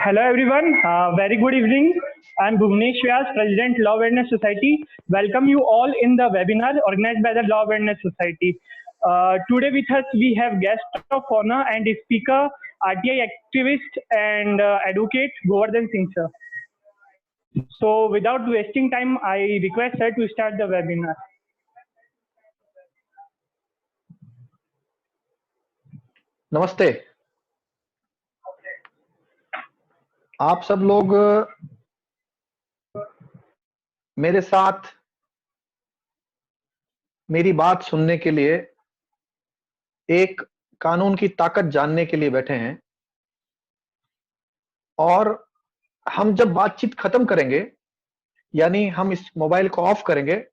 Hello everyone, very good evening. I'm Bhuvnesh Vyas, President Law Awareness Society. Welcome you all in the webinar organized by the Law Awareness Society. Today with us we have guest of honor and speaker, RTI activist and advocate Govardhan Singh sir. So without wasting time, I request her to start the webinar. नमस्ते। आप सब लोग मेरे साथ मेरी बात सुनने के लिए, एक कानून की ताकत जानने के लिए बैठे हैं। और हम जब बातचीत खत्म करेंगे, यानी हम इस मोबाइल को ऑफ करेंगे,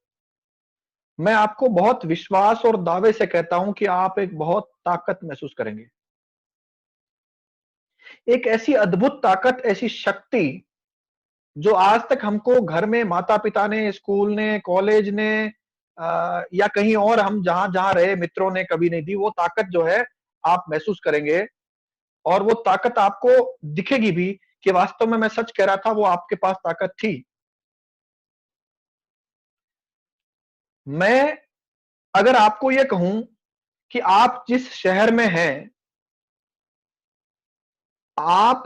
मैं आपको बहुत विश्वास और दावे से कहता हूं कि आप एक बहुत ताकत महसूस करेंगे। एक ऐसी अद्भुत ताकत, ऐसी शक्ति जो आज तक हमको घर में माता-पिता ने, स्कूल ने, कॉलेज ने या कहीं और हम जहां रहे मित्रों ने कभी नहीं दी। वो ताकत जो है आप महसूस करेंगे और वो ताकत आपको दिखेगी भी कि वास्तव में मैं सच कह रहा था, वो आपके पास ताकत थी। मैं अगर आपको ये कहूं कि आप जिस शहर में हैं, आप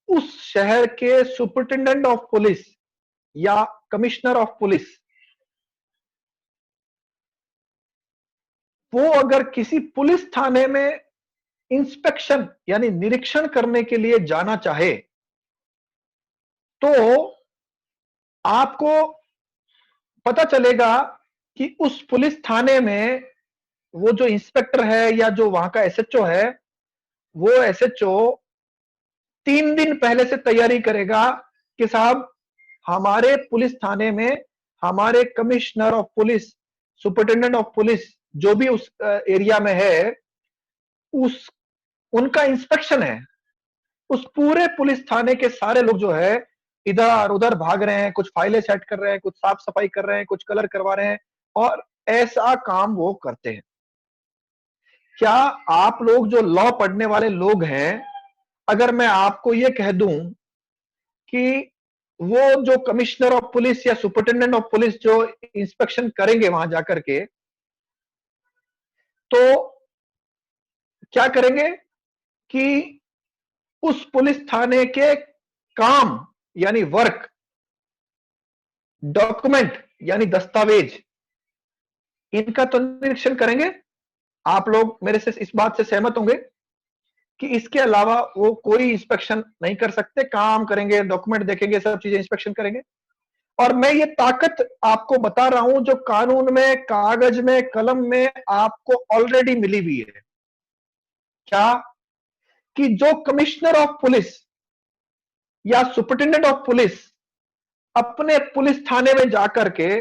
उस शहर के सुपरिटेंडेंट ऑफ पुलिस या कमिश्नर ऑफ पुलिस, वो अगर किसी पुलिस थाने में इंस्पेक्शन यानी निरीक्षण करने के लिए जाना चाहे, तो आपको पता चलेगा कि उस पुलिस थाने में वो जो इंस्पेक्टर है या जो वहां का एसएचओ है, वो एसएचओ 3 दिन पहले से तैयारी करेगा कि साहब हमारे पुलिस थाने में हमारे commissioner of police, superintendent of police जो भी उस एरिया में है, उस उनका इंस्पेक्शन है। उस पूरे पुलिस थाने के सारे लोग जो है इधर उधर भाग रहे हैं, कुछ फाइलें सेट कर रहे हैं, कुछ साफ सफाई कर रहे हैं, कुछ कलर करवा रहे हैं और ऐसा काम वो करते हैं। क्या आप लोग जो लॉ पढ़ने वाले लोग हैं, अगर मैं आपको ये कह दूं कि वो जो कमिश्नर ऑफ पुलिस या सुपरिटेंडेंट ऑफ पुलिस जो इंस्पेक्शन करेंगे वहां जाकर के, तो क्या करेंगे कि उस पुलिस थाने के काम यानी वर्क, डॉक्यूमेंट यानी दस्तावेज, इनका तो निरीक्षण करेंगे। आप लोग मेरे से इस बात से सहमत होंगे कि इसके अलावा वो कोई इंस्पेक्शन नहीं कर सकते। काम करेंगे, डॉक्यूमेंट देखेंगे, सब चीजें इंस्पेक्शन करेंगे। और मैं ये ताकत आपको बता रहा हूं जो कानून में, कागज में, कलम में आपको ऑलरेडी मिली हुई है। क्या कि जो कमिश्नर ऑफ पुलिस या सुपरिटेंडेंट ऑफ पुलिस अपने पुलिस थाने में जाकर के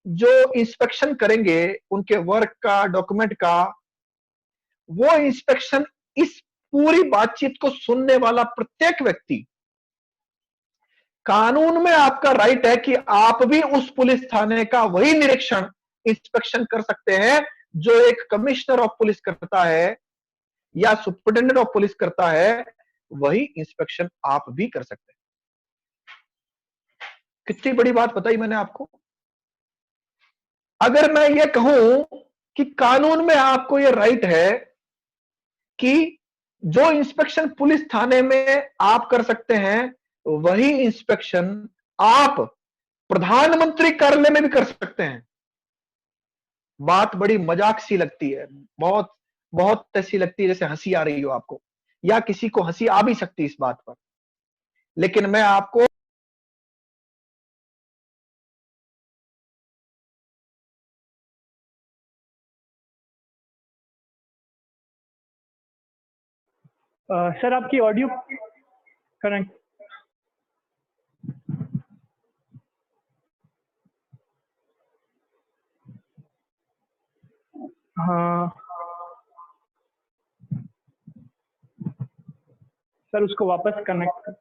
जो इंस्पेक्शन करेंगे उनके वर्क का, डॉक्यूमेंट का, वो इंस्पेक्शन इस पूरी बातचीत को सुनने वाला प्रत्येक व्यक्ति, कानून में आपका राइट है कि आप भी उस पुलिस थाने का वही निरीक्षण, इंस्पेक्शन कर सकते हैं जो एक कमिश्नर ऑफ पुलिस करता है या सुपरिटेंडेंट ऑफ पुलिस करता है, वही इंस्पेक्शन आप भी कर सकते हैं। कितनी बड़ी बात बताई मैंने आपको। अगर मैं ये कहूं कि कानून में आपको ये राइट है कि जो इंस्पेक्शन पुलिस थाने में आप कर सकते हैं, वही इंस्पेक्शन आप प्रधानमंत्री कार्यालय में भी कर सकते हैं। बात बड़ी मजाक सी लगती है, बहुत बहुत ऐसी लगती है जैसे हंसी आ रही हो आपको, या किसी को हंसी आ भी सकती है इस बात पर। लेकिन मैं आपको सर आपकी ऑडियो कनेक्ट। हाँ सर, उसको वापस कनेक्ट कर।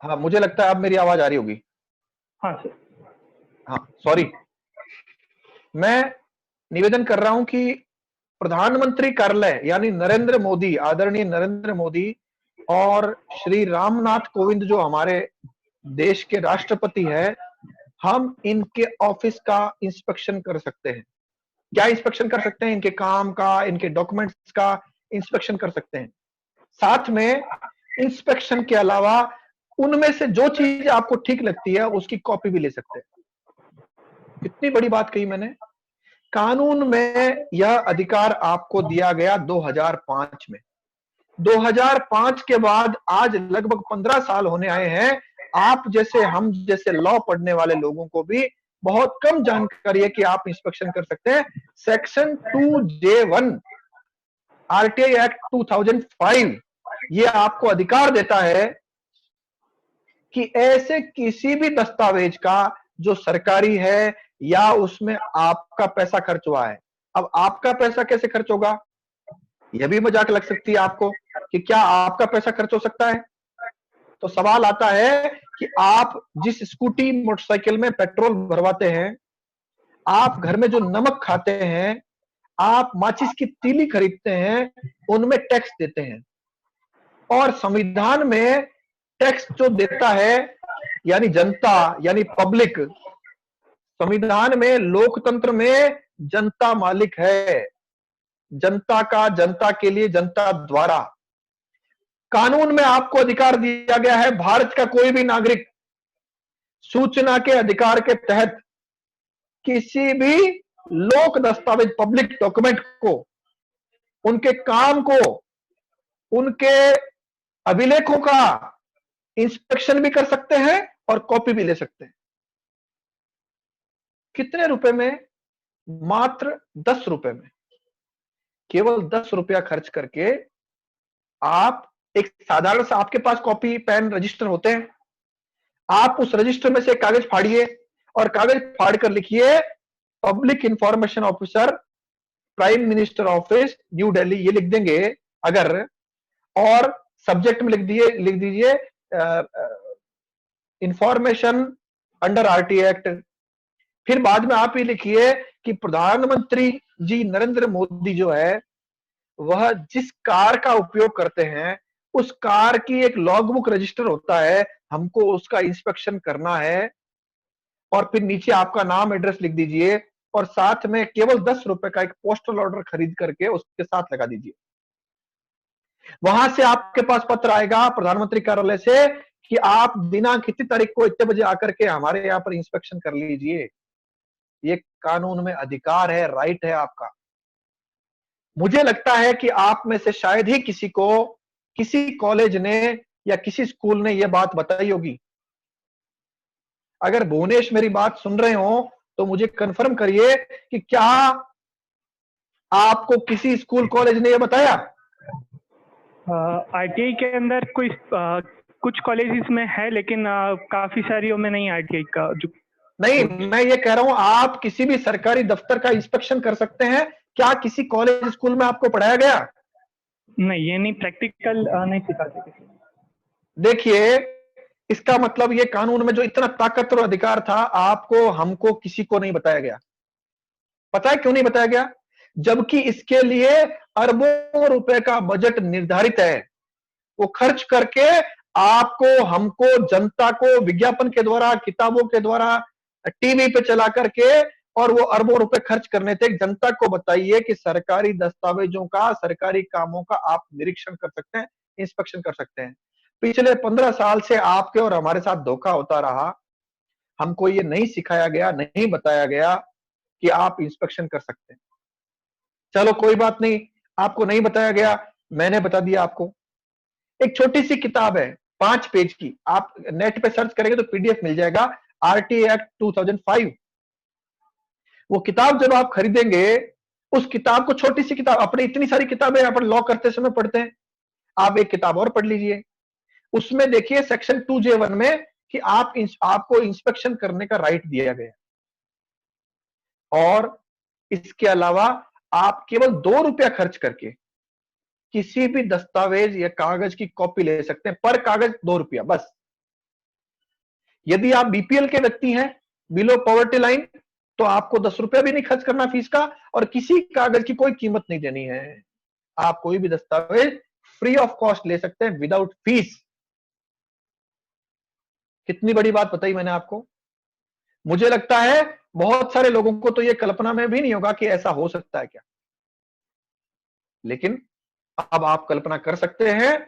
हाँ, मुझे लगता है अब मेरी आवाज आ रही होगी। हाँ सर। हाँ, सॉरी। मैं निवेदन कर रहा हूं कि प्रधानमंत्री कार्यालय यानी नरेंद्र मोदी, आदरणीय नरेंद्र मोदी और श्री रामनाथ कोविंद जो हमारे देश के राष्ट्रपति है, हम इनके ऑफिस का इंस्पेक्शन कर सकते हैं। क्या इंस्पेक्शन कर सकते हैं? इनके काम का, इनके डॉक्यूमेंट्स का इंस्पेक्शन कर सकते हैं। साथ में इंस्पेक्शन के अलावा उनमें से जो चीज आपको ठीक लगती है उसकी कॉपी भी ले सकते हैं। कितनी बड़ी बात कही मैंने। कानून में यह अधिकार आपको दिया गया 2005 में। 2005 के बाद आज लगभग 15 साल होने आए हैं। आप जैसे, हम जैसे लॉ पढ़ने वाले लोगों को भी बहुत कम जानकारी है कि आप इंस्पेक्शन कर सकते हैं। सेक्शन 2J1 आरटीआई एक्ट 2005 ये आपको अधिकार देता है कि ऐसे किसी भी दस्तावेज का जो सरकारी है या उसमें आपका पैसा खर्च हुआ है। अब आपका पैसा कैसे खर्च होगा, यह भी मजाक लग सकती है आपको कि क्या आपका पैसा खर्च हो सकता है। तो सवाल आता है कि आप जिस स्कूटी मोटरसाइकिल में पेट्रोल भरवाते हैं, आप घर में जो नमक खाते हैं, आप माचिस की तीली खरीदते हैं, उनमें टैक्स देते हैं। और संविधान में टैक्स जो देता है यानी जनता, यानी पब्लिक, संविधान में, लोकतंत्र में जनता मालिक है। जनता का, जनता के लिए, जनता द्वारा। कानून में आपको अधिकार दिया गया है, भारत का कोई भी नागरिक सूचना के अधिकार के तहत किसी भी लोक दस्तावेज, पब्लिक डॉक्यूमेंट को, उनके काम को, उनके अभिलेखों का इंस्पेक्शन भी कर सकते हैं और कॉपी भी ले सकते हैं। कितने रुपए में? मात्र 10 रुपए में। केवल 10 रुपया खर्च करके आप एक साधारण सा, आपके पास कॉपी पेन रजिस्टर होते हैं, आप उस रजिस्टर में से कागज फाड़िए और कागज फाड़ कर लिखिए public information officer, prime minister office, new Delhi, ये लिख देंगे अगर, और सब्जेक्ट में लिख दीजिए इंफॉर्मेशन अंडर आरटीआई एक्ट। फिर बाद में आप ये लिखिए कि प्रधानमंत्री जी नरेंद्र मोदी जो है वह जिस कार का उपयोग करते हैं उस कार की एक लॉग बुक रजिस्टर होता है, हमको उसका इंस्पेक्शन करना है। और फिर नीचे आपका नाम, एड्रेस लिख दीजिए और साथ में केवल 10 रुपए का एक पोस्टल ऑर्डर खरीद करके उसके साथ लगा दीजिए। वहां से आपके पास पत्र आएगा प्रधानमंत्री कार्यालय से कि आप दिनांक इतनी तारीख को इतने बजे आकर के हमारे यहाँ पर इंस्पेक्शन कर लीजिए। ये कानून में अधिकार है, राइट है आपका। मुझे लगता है कि आप में से शायद ही किसी को, किसी कॉलेज ने या किसी स्कूल ने यह बात बताई होगी। अगर भुवनेश मेरी बात सुन रहे हो तो मुझे कंफर्म करिए कि क्या आपको किसी स्कूल कॉलेज ने यह बताया? आरटीआई के अंदर कोई कुछ कॉलेजेस में है, लेकिन काफी सारियों में नहीं आरटीआई का जो। नहीं, मैं ये कह रहा हूं आप किसी भी सरकारी दफ्तर का इंस्पेक्शन कर सकते हैं। क्या किसी कॉलेज स्कूल में आपको पढ़ाया गया? नहीं, ये नहीं, प्रैक्टिकल नहीं सिखाते किसी। देखिए, इसका मतलब ये कानून में जो इतना ताकतवर अधिकार था, आपको, हमको, किसी को नहीं बताया गया। पता है क्यों नहीं बताया गया? जबकि इसके लिए अरबों रुपए का बजट निर्धारित है। वो खर्च करके आपको, हमको, जनता को विज्ञापन के द्वारा, किताबों के द्वारा, टीवी पे चला करके, और वो अरबों रुपए खर्च करने थे। जनता को बताइए कि सरकारी दस्तावेजों का, सरकारी कामों का आप निरीक्षण कर सकते हैं, इंस्पेक्शन कर सकते हैं। पिछले 15 साल से आपके और हमारे साथ धोखा होता रहा। हमको ये नहीं सिखाया गया, नहीं बताया गया कि आप इंस्पेक्शन कर सकते हैं। चलो कोई बात नहीं, आपको नहीं बताया गया, मैंने बता दिया आपको। एक छोटी सी किताब है 5 पेज की, आप नेट पे सर्च करेंगे तो पीडीएफ मिल जाएगा, आरटीआई एक्ट 2005। वो किताब जब आप खरीदेंगे, उस किताब को, छोटी सी किताब, अपने इतनी सारी किताबें अपन लॉ करते समय पढ़ते हैं, आप एक किताब और पढ़ लीजिए। उसमें देखिए सेक्शन 2J1 में कि आपको इंस्पेक्शन करने का राइट दिया गया। और इसके अलावा आप केवल 2 रुपया खर्च करके किसी भी दस्तावेज या कागज की कॉपी ले सकते हैं। पर कागज 2 रुपया बस। यदि आप बीपीएल के व्यक्ति हैं, बिलो पॉवर्टी लाइन, तो आपको 10 रुपया भी नहीं खर्च करना फीस का, और किसी कागज की कोई कीमत नहीं देनी है। आप कोई भी दस्तावेज फ्री ऑफ कॉस्ट ले सकते हैं, विदाउट फीस। कितनी बड़ी बात बताई मैंने आपको। मुझे लगता है बहुत सारे लोगों को तो यह कल्पना में भी नहीं होगा कि ऐसा हो सकता है क्या, लेकिन अब आप कल्पना कर सकते हैं,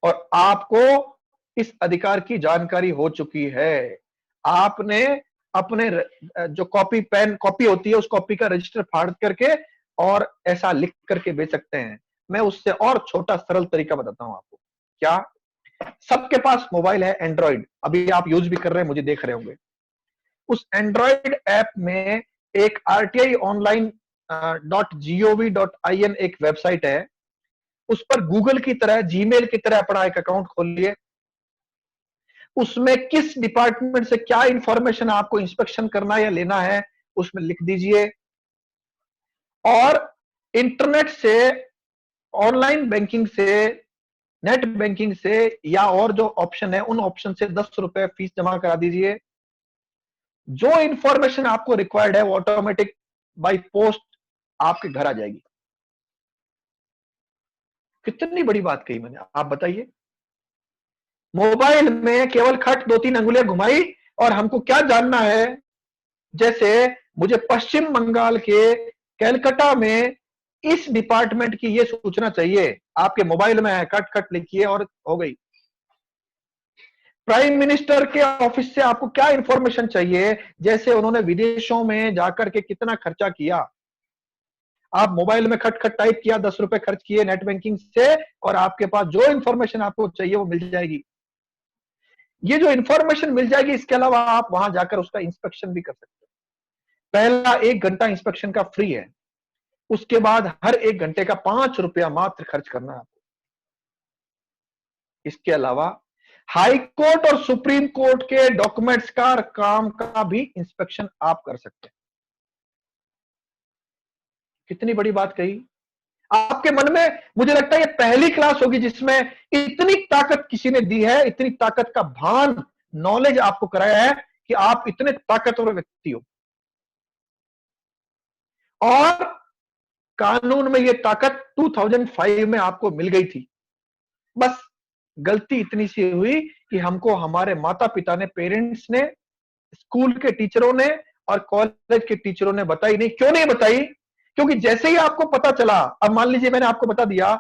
और आपको इस अधिकार की जानकारी हो चुकी है। आपने अपने जो कॉपी होती है, उस कॉपी का रजिस्टर फाड़ करके और ऐसा लिख करके बेच सकते हैं। मैं उससे और छोटा सरल तरीका बताता हूं आपको। क्या? सबके पास मोबाइल है एंड्रॉइड, अभी आप यूज भी कर रहे हैं, मुझे देख रहे होंगे। उस एंड्रॉइड ऐप में एक आरटीआई ऑनलाइन .gov.in एक वेबसाइट है। उस पर गूगल की तरह, जीमेल की तरह अपना एक अकाउंट खोलिए। उसमें किस डिपार्टमेंट से क्या इंफॉर्मेशन आपको इंस्पेक्शन करना या लेना है, उसमें लिख दीजिए। और इंटरनेट से, ऑनलाइन बैंकिंग से, नेट बैंकिंग से, या और जो ऑप्शन है उन ऑप्शन से 10 रुपए फीस जमा करा दीजिए। जो इंफॉर्मेशन आपको रिक्वायर्ड है वो ऑटोमेटिक बाय पोस्ट आपके घर आ जाएगी। कितनी बड़ी बात कही मैंने, आप बताइए। मोबाइल में केवल खट 2-3 अंगुलियां घुमाई और हमको क्या जानना है। जैसे मुझे पश्चिम बंगाल के कैलकाटा में इस डिपार्टमेंट की ये सूचना चाहिए, आपके मोबाइल में है, कट कट लिखिए और हो गई। प्राइम मिनिस्टर के ऑफिस से आपको क्या इंफॉर्मेशन चाहिए, जैसे उन्होंने विदेशों में जाकर के कितना खर्चा किया, आप मोबाइल में खट खट टाइप किया, 10 रुपए खर्च किए नेट बैंकिंग से, और आपके पास जो इंफॉर्मेशन आपको चाहिए वो मिल जाएगी। ये जो इंफॉर्मेशन मिल जाएगी, इसके अलावा आप वहां जाकर उसका इंस्पेक्शन भी कर सकते हैं। पहला 1 घंटा इंस्पेक्शन का फ्री है, उसके बाद हर 1 घंटे का 5 रुपया मात्र खर्च करना है आपको। इसके अलावा हाई कोर्ट और सुप्रीम कोर्ट के डॉक्यूमेंट्स का काम का भी इंस्पेक्शन आप कर सकते हैं। कितनी बड़ी बात कही। आपके मन में मुझे लगता है ये पहली क्लास होगी जिसमें इतनी ताकत किसी ने दी है, इतनी ताकत का भान, नॉलेज आपको कराया है कि आप इतने ताकतवर व्यक्ति हो। और कानून में ये ताकत 2005 में आपको मिल गई थी। बस गलती इतनी सी हुई कि हमको हमारे माता पिता ने, पेरेंट्स ने, स्कूल के टीचरों ने और कॉलेज के टीचरों ने बताई नहीं। क्यों नहीं बताई? क्योंकि जैसे ही आपको पता चला, अब मान लीजिए मैंने आपको बता दिया,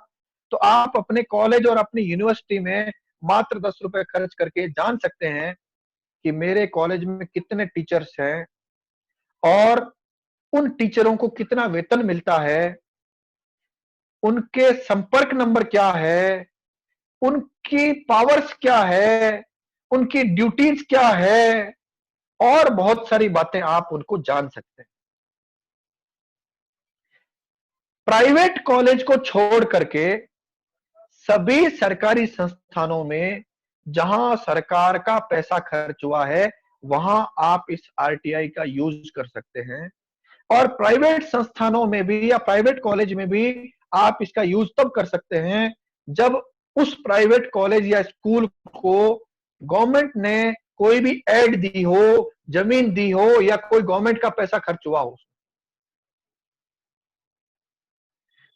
तो आप अपने कॉलेज और अपनी यूनिवर्सिटी में मात्र 10 रुपए खर्च करके जान सकते हैं कि मेरे कॉलेज में कितने टीचर्स हैं और उन टीचरों को कितना वेतन मिलता है, उनके संपर्क नंबर क्या है, उनकी पावर्स क्या है, उनकी ड्यूटीज क्या है, और बहुत सारी बातें आप उनको जान सकते हैं। प्राइवेट कॉलेज को छोड़ करके सभी सरकारी संस्थानों में जहां सरकार का पैसा खर्च हुआ है, वहां आप इस आरटीआई का यूज कर सकते हैं। और प्राइवेट संस्थानों में भी या प्राइवेट कॉलेज में भी आप इसका यूज तब कर सकते हैं जब उस प्राइवेट कॉलेज या स्कूल को गवर्नमेंट ने कोई भी एड दी हो, जमीन दी हो, या कोई गवर्नमेंट का पैसा खर्च हुआ हो।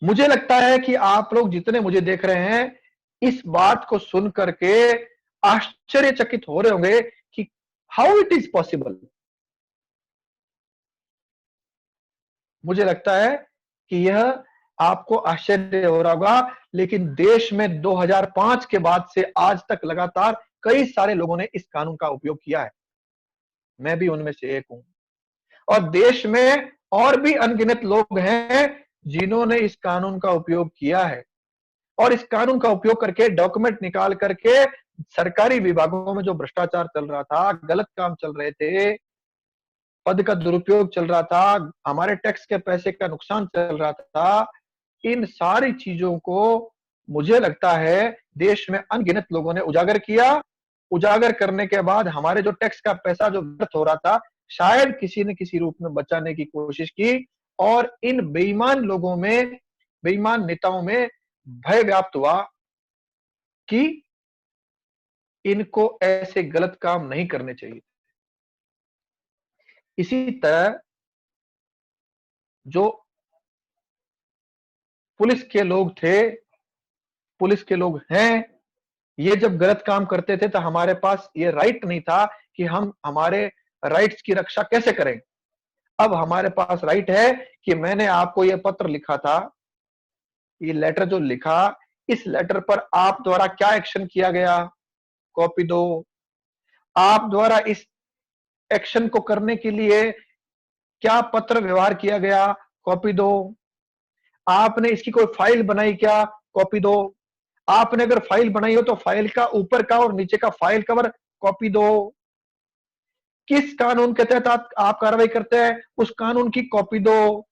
मुझे लगता है कि आप लोग जितने मुझे देख रहे हैं, इस बात को सुन करके आश्चर्यचकित हो रहे होंगे कि हाउ इट इज पॉसिबल। मुझे लगता है कि यह आपको आश्चर्य हो रहा होगा, लेकिन देश में 2005 के बाद से आज तक लगातार कई सारे लोगों ने इस कानून का उपयोग किया है। मैं भी उनमें से एक हूं। और देश में और भी अनगिनत लोग हैं जिन्होंने इस कानून का उपयोग किया है, और इस कानून का उपयोग करके डॉक्यूमेंट निकाल करके सरकारी विभागों में जो भ्रष्टाचार चल रहा था, गलत काम चल रहे थे, पद का दुरुपयोग चल रहा था, हमारे टैक्स के पैसे का नुकसान चल रहा था, इन सारी चीजों को मुझे लगता है देश में अनगिनत लोगों ने उजागर किया। उजागर करने के बाद हमारे जो टैक्स का पैसा जो व्यर्थ हो रहा था, शायद किसी न किसी रूप में बचाने की कोशिश की, और इन बेईमान लोगों में, बेईमान नेताओं में भय व्याप्त हुआ कि इनको ऐसे गलत काम नहीं करने चाहिए। इसी तरह जो पुलिस के लोग थे, पुलिस के लोग हैं, ये जब गलत काम करते थे तो हमारे पास ये राइट नहीं था कि हम हमारे राइट्स की रक्षा कैसे करें। अब हमारे पास राइट है कि मैंने आपको ये पत्र लिखा था, ये लेटर जो लिखा, इस लेटर पर आप द्वारा क्या एक्शन किया गया, कॉपी दो। आप द्वारा इस एक्शन को करने के लिए क्या पत्र व्यवहार किया गया, कॉपी दो। आपने इसकी कोई फाइल बनाई क्या, कॉपी दो। आपने अगर फाइल बनाई हो तो फाइल का ऊपर का और नीचे का फाइल कवर कॉपी दो। किस कानून के तहत आप कार्रवाई करते हैं, उस कानून की कॉपी दो।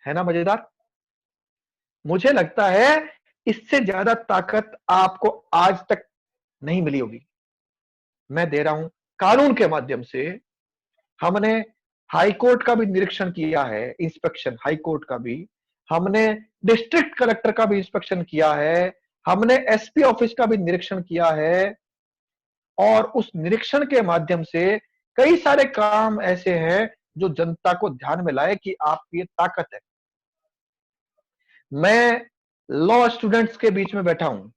है ना मजेदार? मुझे लगता है इससे ज्यादा ताकत आपको आज तक नहीं मिली होगी। मैं दे रहा हूं कानून के माध्यम से। हमने हाई कोर्ट का भी निरीक्षण किया है, इंस्पेक्शन हाई कोर्ट का भी। हमने डिस्ट्रिक्ट कलेक्टर का भी इंस्पेक्शन किया है। हमने एसपी ऑफिस का भी निरीक्षण किया है। और उस निरीक्षण के माध्यम से कई सारे काम ऐसे हैं जो जनता को ध्यान में लाए कि आपकी ये ताकत है। मैं लॉ स्टूडेंट्स के बीच में बैठा हूं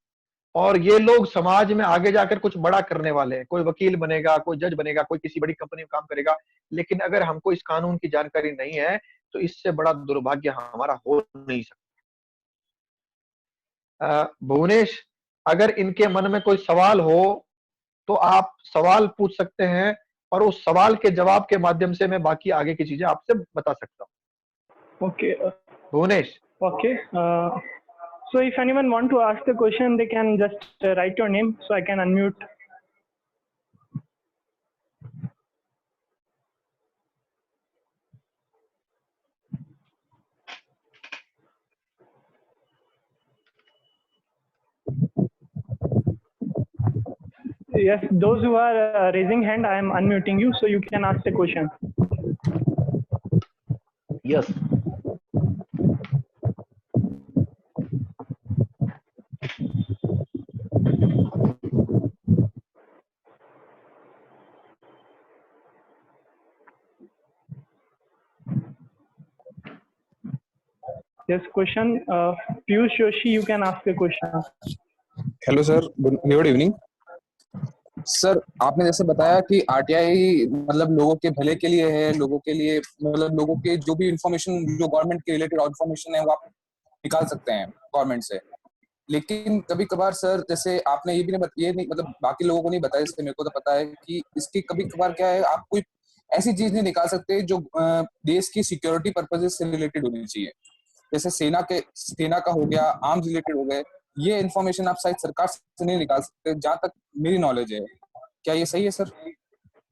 और ये लोग समाज में आगे जाकर कुछ बड़ा करने वाले हैं। कोई वकील बनेगा, कोई जज बनेगा, कोई किसी बड़ी कंपनी में काम करेगा। लेकिन अगर हमको इस कानून की जानकारी नहीं है तो इससे बड़ा दुर्भाग्य हमारा हो नहीं सकता। भुवनेश, अगर इनके मन में कोई सवाल हो तो आप सवाल पूछ सकते हैं और उस सवाल के जवाब के माध्यम से मैं बाकी आगे की चीजें आपसे बता सकता हूं। Okay. Bhuvnesh. Okay. So if anyone want to ask the question, they can just write your name so I can unmute. Yes, those who are raising hand, I am unmuting you so you can ask the question. Yes. Yes, question. Piyush Joshi, you can ask the question. Hello sir, good evening sir. आपने जैसे बताया कि RTI मतलब लोगों के भले के लिए है, लोगों के लिए मतलब लोगों के जो भी इंफॉर्मेशन जो गवर्नमेंट के रिलेटेड इंफॉर्मेशन है वो आप निकाल सकते हैं गवर्नमेंट से। लेकिन कभी कभार सर, जैसे आपने ये भी नहीं मतलब बाकी लोगों को नहीं बताया, जैसे मेरे को तो पता है कि इसकी कभी कभार क्या है, आप कोई ऐसी चीज नहीं निकाल सकते जो देश की सिक्योरिटी पर्पजेस से रिलेटेड होनी चाहिए। जैसे सेना का हो गया, आर्म्स रिलेटेड हो गए, ये इन्फॉर्मेशन आप शायद सरकार से नहीं निकाल सकते, जहां तक मेरी नॉलेज है। क्या ये सही है सर?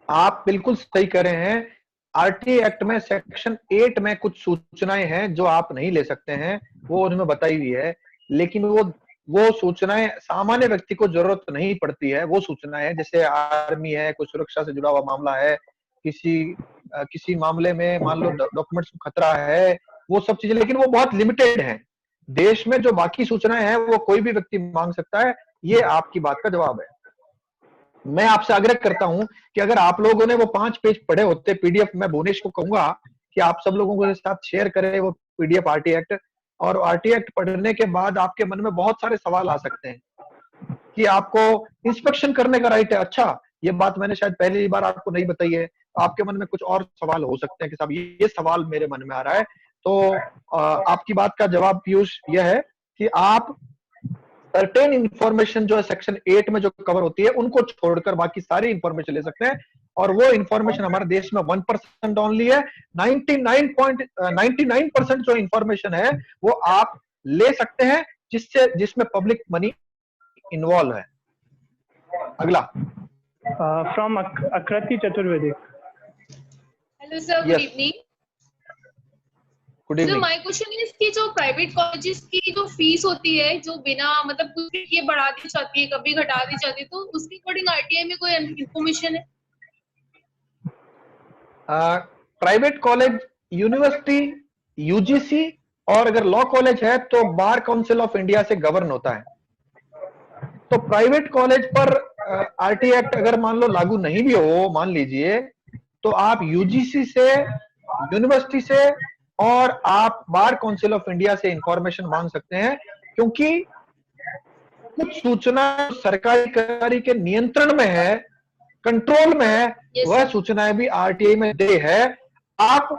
आप बिल्कुल सही कह रहे हैं। आरटीआई एक्ट में सेक्शन 8 में कुछ सूचनाएं हैं जो आप नहीं ले सकते हैं, वो उनमें बताई हुई है। लेकिन वो सूचनाएं सामान्य व्यक्ति को जरूरत नहीं पड़ती है। वो सूचनाएं हैं जैसे आर्मी है, कोई सुरक्षा से जुड़ा हुआ मामला है, किसी मामले में मान लो डॉक्यूमेंट्स को खतरा है, वो सब चीजें, लेकिन वो बहुत लिमिटेड है। देश में जो बाकी सूचनाएं हैं वो कोई भी व्यक्ति मांग सकता है। ये आपकी बात का जवाब है। मैं आपसे आग्रह करता हूं कि अगर आप लोगों ने वो 5 पेज पढ़े होते पीडीएफ, मैं भुवनेश को कहूंगा कि आप सब लोगों के साथ शेयर करें वो पीडीएफ आरटी एक्ट। और आरटी एक्ट पढ़ने के बाद आपके मन में बहुत सारे सवाल आ सकते हैं कि आपको इंस्पेक्शन करने का राइट है। अच्छा, ये बात मैंने शायद पहली बार आपको नहीं बताई है। आपके मन में कुछ और सवाल हो सकते हैं कि साहब ये सवाल मेरे मन में आ रहा है। तो आपकी बात का जवाब पीयूष यह है कि आप सर्टेन इंफॉर्मेशन जो है सेक्शन 8 में जो कवर होती है उनको छोड़कर बाकी सारी इंफॉर्मेशन ले सकते हैं। और वो इंफॉर्मेशन हमारे देश में 1% ओनली है। 99% जो इंफॉर्मेशन है वो आप ले सकते हैं जिसमें पब्लिक मनी इन्वॉल्व है। अगला फ्रॉम आकृति Chaturvedi. Hello sir, good evening. Good evening. My question is कि जो प्राइवेट कॉलेजेस की जो फीस होती है जो बिना मतलब कुछ ये बढ़ा दी जाती है, कभी घटा दी जाती है, तो उसके अकॉर्डिंग आरटीआई में कोई इंफॉर्मेशन है? प्राइवेट कॉलेज, यूनिवर्सिटी, यूजीसी और अगर लॉ कॉलेज है तो बार काउंसिल ऑफ इंडिया से गवर्न होता है। तो प्राइवेट कॉलेज पर आरटी एक्ट अगर मान लो लागू नहीं भी हो, मान लीजिए, तो आप यूजीसी से, यूनिवर्सिटी से और आप बार काउंसिल ऑफ इंडिया से इंफॉर्मेशन मांग सकते हैं, क्योंकि कुछ सूचना सरकारी कर्मचारी के नियंत्रण में है, कंट्रोल में है, वह सूचनाएं भी आरटीआई में दे है। आप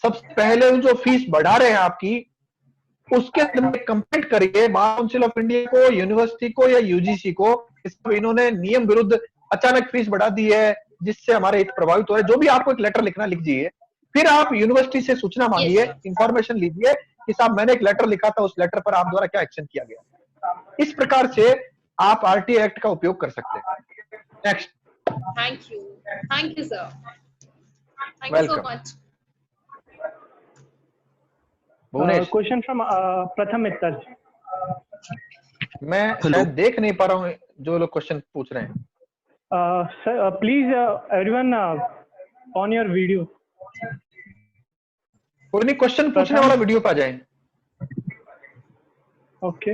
सबसे पहले जो फीस बढ़ा रहे हैं आपकी, उसके कंप्लेंट करिए बार काउंसिल ऑफ इंडिया को, यूनिवर्सिटी को या यूजीसी को, इन्होंने नियम विरुद्ध अचानक फीस बढ़ा दी है जिससे हमारे हित प्रभावित हो रहे। जो भी आपको एक लेटर लिखना लिख दीजिए, फिर आप यूनिवर्सिटी से सूचना मांगिए, इंफॉर्मेशन लीजिए कि साहब मैंने एक लेटर लिखा था, उस लेटर पर आप द्वारा क्या एक्शन किया गया। इस प्रकार से आप आरटीआई एक्ट का उपयोग कर सकते हैं। Next. Thank you sir, thank you so much. Question from प्रथम मित्तल। मैं शायद देख नहीं पा रहा हूँ जो लोग क्वेश्चन पूछ रहे हैं। Sir please everyone on your video. कोई नहीं, क्वेश्चन पूछने वाला वीडियो पे आ जाए। ओके।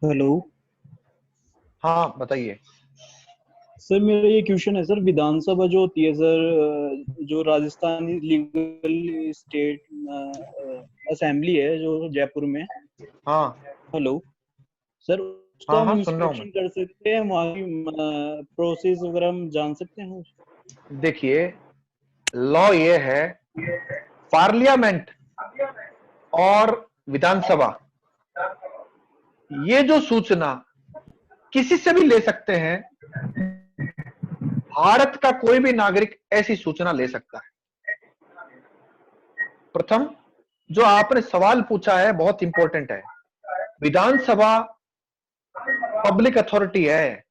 हेलो। हाँ बताइए सर, मेरा ये क्वेश्चन है सर, विधानसभा जो होती है सर, जो राजस्थान लीगल स्टेट असेंबली है जो जयपुर में। हाँ हेलो सर, उसका हम इंस्पेक्शन कर सकते हैं, वहाँ की प्रोसेस वगैरह हम जान सकते हैं? देखिए, लॉ ये है, पार्लियामेंट और विधानसभा ये जो सूचना किसी से भी ले सकते हैं, भारत का कोई भी नागरिक ऐसी सूचना ले सकता है। प्रथम जो आपने सवाल पूछा है बहुत इंपॉर्टेंट है। विधानसभा पब्लिक अथॉरिटी है,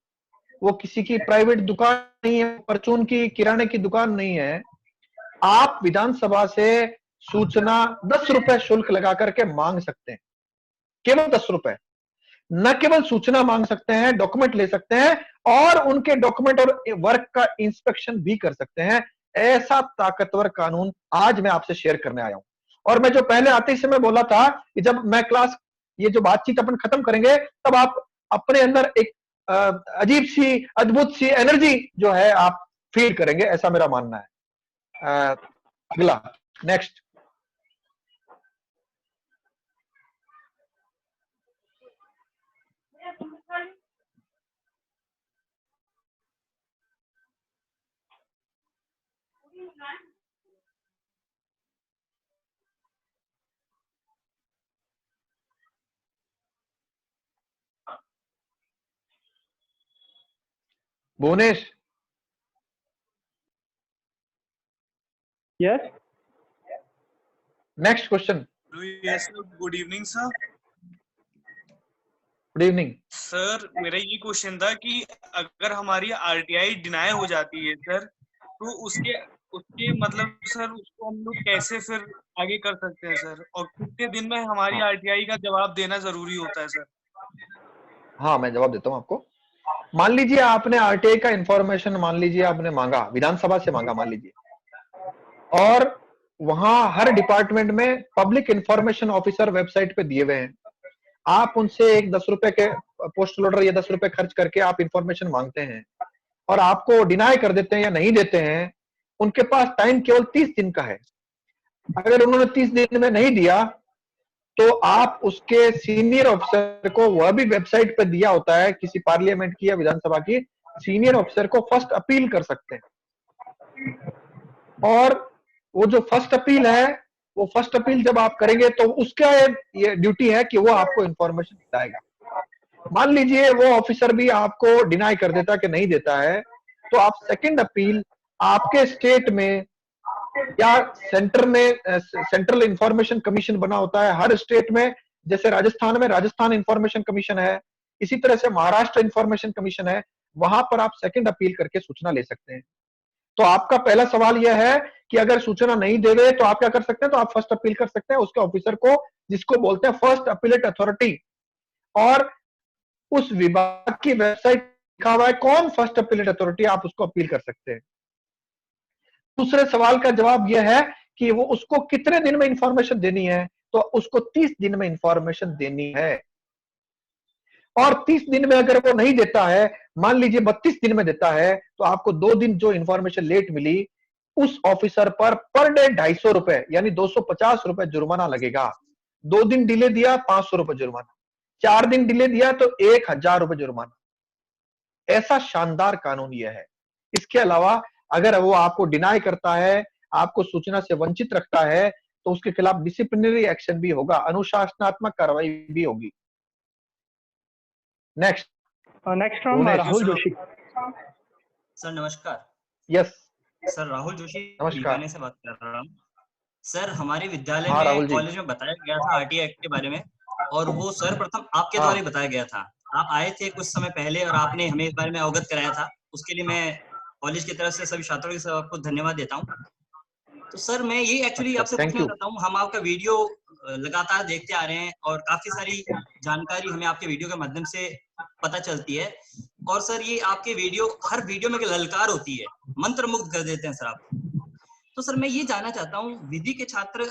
वो किसी की प्राइवेट दुकान नहीं है, परचून की किराने की दुकान नहीं है। आप विधानसभा से सूचना 10 रुपए शुल्क लगा करके मांग सकते हैं, केवल 10 रुपए। न केवल सूचना मांग सकते हैं, डॉक्यूमेंट ले सकते हैं और उनके डॉक्यूमेंट और वर्क का इंस्पेक्शन भी कर सकते हैं। ऐसा ताकतवर कानून आज मैं आपसे शेयर करने आया हूं। और मैं जो पहले आते ही समय बोला था कि जब मैं क्लास, ये जो बातचीत अपन खत्म करेंगे, तब आप अपने अंदर एक अजीब सी, अद्भुत सी एनर्जी जो है आप फील करेंगे, ऐसा मेरा मानना है। अगला, next. Bhuvnesh. Yes. Next question. Yes sir, good evening sir. Good evening sir, मेरा ये क्वेश्चन था कि अगर हमारी आरटीआई डिनाई हो जाती है सर, तो उसके मतलब सर उसको हम लोग कैसे फिर आगे कर सकते हैं सर, और कितने दिन में हमारी आरटीआई का जवाब देना जरूरी होता है सर? हाँ, मैं जवाब देता हूं आपको। मान लीजिए आपने आरटीआई का इंफॉर्मेशन, मान लीजिए आपने मांगा, विधानसभा से मांगा मान लीजिए, और वहां हर डिपार्टमेंट में पब्लिक इंफॉर्मेशन ऑफिसर वेबसाइट पे दिए हुए हैं। आप उनसे एक 10 रुपए के पोस्ट लोडर या 10 रुपए खर्च करके आप इंफॉर्मेशन मांगते हैं और आपको डिनाई कर देते हैं या नहीं देते हैं। उनके पास टाइम केवल 30 दिन का है। अगर उन्होंने 30 दिन में नहीं दिया तो आप उसके सीनियर ऑफिसर को, वह भी वेबसाइट पे दिया होता है किसी पार्लियामेंट की या विधानसभा की, सीनियर ऑफिसर को फर्स्ट अपील कर सकते हैं। और वो जो फर्स्ट अपील है, वो फर्स्ट अपील जब आप करेंगे तो उसका ये ड्यूटी है कि वो आपको इंफॉर्मेशन बताएगा। मान लीजिए वो ऑफिसर भी आपको डिनाई कर देता कि नहीं देता है, तो आप सेकंड अपील आपके स्टेट में या सेंटर में, सेंट्रल इंफॉर्मेशन कमीशन बना होता है हर स्टेट में। जैसे राजस्थान में राजस्थान इंफॉर्मेशन कमीशन है, इसी तरह से महाराष्ट्र इंफॉर्मेशन कमीशन है, वहां पर आप सेकंड अपील करके सूचना ले सकते हैं। तो आपका पहला सवाल यह है कि अगर सूचना नहीं दे रहे तो आप क्या कर सकते हैं? तो आप फर्स्ट अपील कर सकते हैं उसके ऑफिसर को, जिसको बोलते हैं फर्स्ट अपीलेट अथॉरिटी। और उस विभाग की वेबसाइट लिखा हुआ है कौन फर्स्ट अपीलेट अथॉरिटी, आप उसको अपील कर सकते हैं। दूसरे सवाल का जवाब यह है कि वो उसको कितने दिन में इंफॉर्मेशन देनी है, तो उसको 30 दिन में इंफॉर्मेशन देनी है। और 30 दिन में अगर वो नहीं देता है, मान लीजिए 32 दिन में देता है, तो आपको 2 दिन जो इंफॉर्मेशन लेट मिली उस ऑफिसर पर डे 250 रुपए यानी 250 रुपए जुर्माना लगेगा। 2 दिन डिले दिया 500 रुपए जुर्माना, 4 दिन डिले दिया तो 1000 रुपए जुर्माना। ऐसा शानदार कानून यह है। इसके अलावा अगर वो आपको डिनाई करता है, आपको सूचना से वंचित रखता है, तो उसके खिलाफ डिसिप्लिनरी एक्शन भी होगा, अनुशासनात्मक कार्रवाई भी होगी। Next next from Rahul Joshi. Sir नमस्कार। यस सर राहुल जोशी नमस्कार। बीकानेर से बात कर रहा हूँ। सर हमारे विद्यालय हाँ, राहुल में जी। कॉलेज में बताया गया था आरटीआई एक्ट के बारे में, और वो सर्वप्रथम आपके द्वारा ही बताया गया था। आप आए थे कुछ समय पहले और आपने हमें इस बारे में अवगत कराया था। उसके लिए मैं कॉलेज की तरफ से सभी छात्रों की तरफ से आपको धन्यवाद देता हूँ। तो सर मैं ये एक्चुअली आपसे thank पूछना you। चाहता हूँ, हम आपका वीडियो लगातार देखते आ रहे हैं और काफी सारी जानकारी हमें आपके वीडियो के माध्यम से पता चलती है। और सर ये आपके वीडियो, हर वीडियो में एक ललकार होती है, मंत्रमुग्ध कर देते हैं सर आप। तो सर मैं ये जानना चाहता हूँ, विधि के छात्र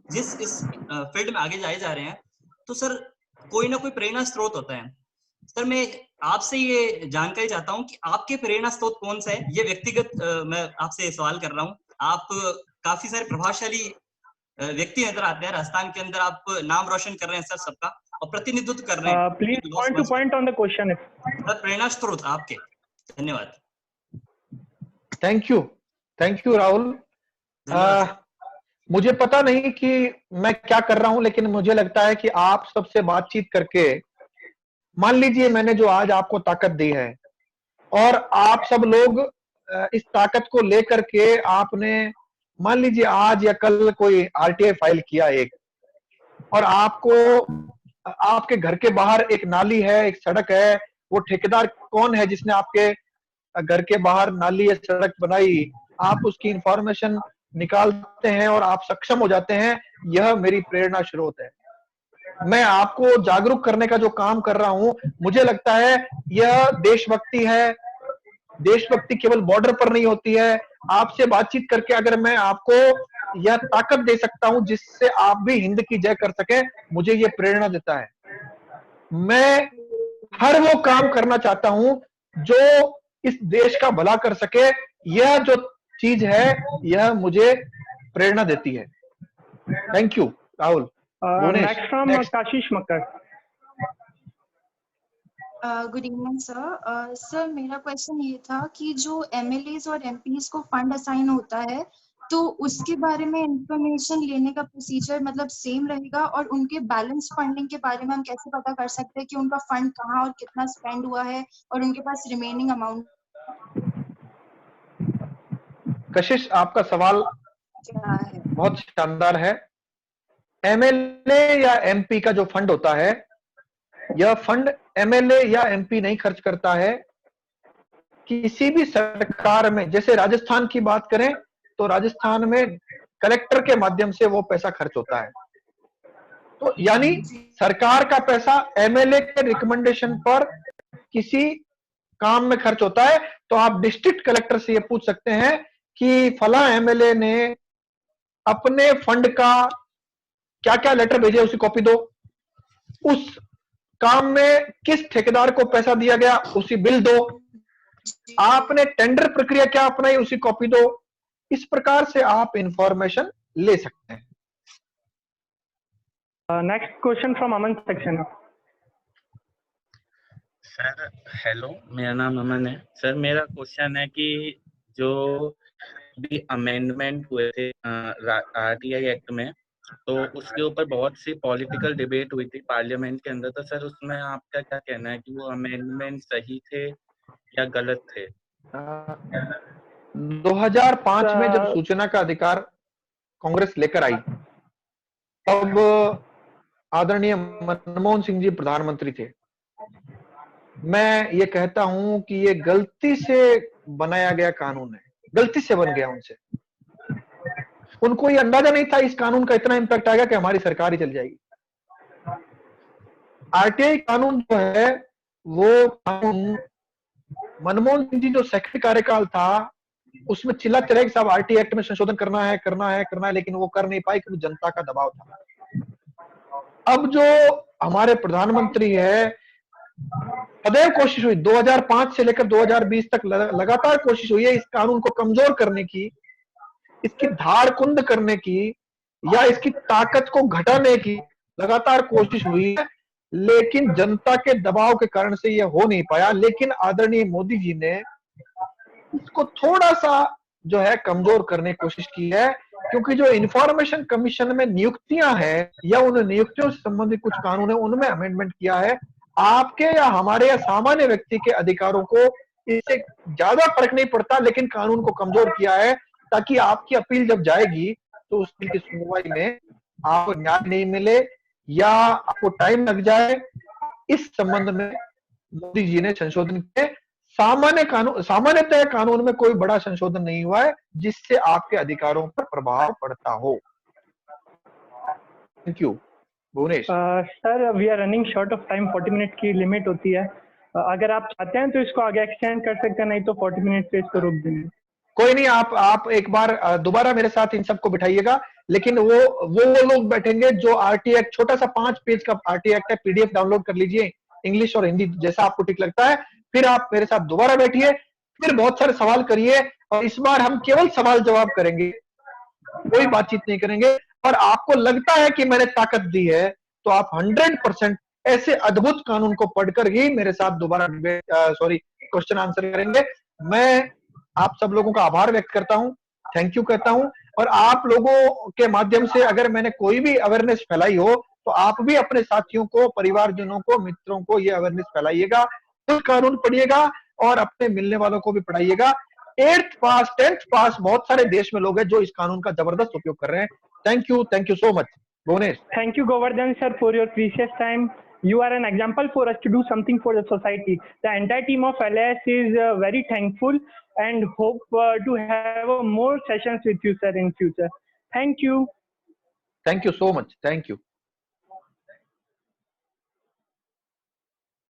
जिस इस फील्ड में आगे जाए जा रहे हैं, तो सर कोई ना कोई प्रेरणा स्रोत होता है। सर मैं आपसे ये जानकारी चाहता हूँ कि आपके प्रेरणा स्रोत कौन सा है। ये व्यक्तिगत मैं आपसे सवाल कर रहा हूँ। आप काफी सारे प्रभावशाली व्यक्ति नजर आते हैं राजस्थान के अंदर, आप नाम रोशन कर रहे हैं सर सबका और प्रतिनिधित्व कर रहे हैं। Please point to point on the question. Sir प्रेरणा स्रोत आपके। धन्यवाद। Thank you Rahul. मुझे पता नहीं कि मैं क्या कर रहा हूं, लेकिन मुझे लगता है कि आप सबसे बातचीत करके, मान लीजिए मैंने जो आज आपको ताकत दी है और आप सब लोग इस ताकत को लेकर के आपने मान लीजिए आज या कल कोई आरटीआई फाइल किया एक, और आपको आपके घर के बाहर एक नाली है, एक सड़क है, वो ठेकेदार कौन है जिसने आपके घर के बाहर नाली या सड़क बनाई, आप उसकी इंफॉर्मेशन निकालते हैं और आप सक्षम हो जाते हैं, यह मेरी प्रेरणा स्रोत है। मैं आपको जागरूक करने का जो काम कर रहा हूं, मुझे लगता है यह देशभक्ति है। देशभक्ति केवल बॉर्डर पर नहीं होती है। आपसे बातचीत करके अगर मैं आपको यह ताकत दे सकता हूं जिससे आप भी हिंद की जय कर सके, मुझे यह प्रेरणा देता है। मैं हर वो काम करना चाहता हूं जो इस देश का भला कर सके। यह जो चीज है यह मुझे प्रेरणा देती है। Thank you Rahul. Next from Kashish Makkar. Good evening sir. Sir मेरा क्वेश्चन ये था कि जो एमएलएज और एमपीज को फंड असाइन होता है, तो उसके बारे में इंफॉर्मेशन लेने का प्रोसीजर मतलब सेम रहेगा, और उनके बैलेंस फंडिंग के बारे में हम कैसे पता कर सकते हैं कि उनका फंड कहाँ और कितना स्पेंड हुआ है और उनके पास रिमेनिंग अमाउंट? कशिश आपका सवाल क्या है? बहुत शानदार है। एमएलए या एमपी का जो फंड होता है, यह फंड एमएलए या एमपी नहीं खर्च करता है। किसी भी सरकार में, जैसे राजस्थान की बात करें तो राजस्थान में कलेक्टर के माध्यम से वो पैसा खर्च होता है। तो यानी सरकार का पैसा एमएलए के रिकमेंडेशन पर किसी काम में खर्च होता है। तो आप डिस्ट्रिक्ट कलेक्टर से ये पूछ सकते हैं कि फला एमएलए ने अपने फंड का क्या क्या लेटर भेजे, उसी कॉपी दो। उस काम में किस ठेकेदार को पैसा दिया गया, उसी बिल दो। आपने टेंडर प्रक्रिया क्या अपनाई, उसी कॉपी दो। इस प्रकार से आप इंफॉर्मेशन ले सकते हैं। Next question from Aman Saxena. Sir hello, मेरा नाम अमन है। सर मेरा क्वेश्चन है कि जो भी अमेंडमेंट हुए थे आरटीआई एक्ट में, तो उसके ऊपर बहुत सी पॉलिटिकल डिबेट हुई थी पार्लियामेंट के अंदर। तो सर उसमें आपका क्या कहना है कि वो अमेंडमेंट सही थे या गलत थे? 2005 में जब सूचना का अधिकार कांग्रेस लेकर आई, तब आदरणीय मनमोहन सिंह जी प्रधानमंत्री थे। मैं ये कहता हूं कि ये गलती से बनाया गया कानून है, गलती से बन गया उनसे। उनको ये अंदाजा नहीं था इस कानून का इतना इम्पैक्ट आएगा कि हमारी सरकार ही चल जाएगी। आरटीआई कानून जो है वो कानून मनमोहन सिंह जी जो सेक्रेटरी कार्यकाल था उसमें चिल्लाते रहे कि साहब आरटीआई एक्ट में संशोधन करना है, लेकिन वो कर नहीं पाए क्योंकि जनता का दबाव था। अब जो हमारे प्रधानमंत्री है सदैव कोशिश हुई, 2005 से लेकर 2020 तक लगातार कोशिश हुई है इस कानून को कमजोर करने की, इसकी धाड़ कुंद करने की या इसकी ताकत को घटाने की लगातार कोशिश हुई है, लेकिन जनता के दबाव के कारण से यह हो नहीं पाया। लेकिन आदरणीय मोदी जी ने इसको थोड़ा सा जो है कमजोर करने की कोशिश की है, क्योंकि जो इंफॉर्मेशन कमीशन में नियुक्तियां हैं या उन नियुक्तियों से संबंधित कुछ कानून है उनमें अमेंडमेंट किया है। आपके या हमारे या सामान्य व्यक्ति के अधिकारों को इससे ज्यादा फर्क नहीं पड़ता, लेकिन कानून को कमजोर किया है ताकि आपकी अपील जब जाएगी तो उसकी सुनवाई में आपको न्याय नहीं मिले या आपको टाइम लग जाए। इस संबंध में मोदी जी ने संशोधन किए। सामान्यतः कानून में कोई बड़ा संशोधन नहीं हुआ है जिससे आपके अधिकारों पर प्रभाव पड़ता हो। Thank you. Bhuvnesh sir, we are running short of time, 40 minute की लिमिट होती है। अगर आप चाहते हैं तो इसको आगे एक्सटेंड कर सकते हैं, नहीं तो 40 मिनट से इसको रोक देंगे। कोई नहीं, आप एक बार दोबारा मेरे साथ इन सबको बिठाइएगा, लेकिन वो लोग बैठेंगे जो आरटी एक्ट, छोटा सा 5 पेज का आरटी एक्ट है, पीडीएफ डाउनलोड कर लीजिए, इंग्लिश और हिंदी जैसा आपको ठीक लगता है। फिर आप मेरे साथ दोबारा बैठिए, फिर बहुत सारे सवाल करिए, और इस बार हम केवल सवाल जवाब करेंगे, कोई बातचीत नहीं करेंगे। और आपको लगता है कि मैंने ताकत दी है तो आप 100% ऐसे अद्भुत कानून को पढ़कर ही मेरे साथ दोबारा क्वेश्चन आंसर करेंगे। मैं आप सब लोगों का आभार व्यक्त करता हूं, थैंक यू कहता हूं। और आप लोगों के माध्यम से अगर मैंने कोई भी अवेयरनेस फैलाई हो तो आप भी अपने साथियों को, परिवारजनों को, मित्रों को ये अवेयरनेस फैलाइएगा, खुद कानून पढ़िएगा और अपने मिलने वालों को भी पढ़ाइएगा। 8th पास 10th पास बहुत सारे देश में लोग हैं जो इस कानून का जबरदस्त उपयोग कर रहे हैं। Thank you so much. Bhuvnesh, thank you Govardhan sir for your precious time. You are an example for us to do something for the society. The entire team of LIS is very thankful and hope to have more sessions with you sir in future. Thank you so much. Thank you.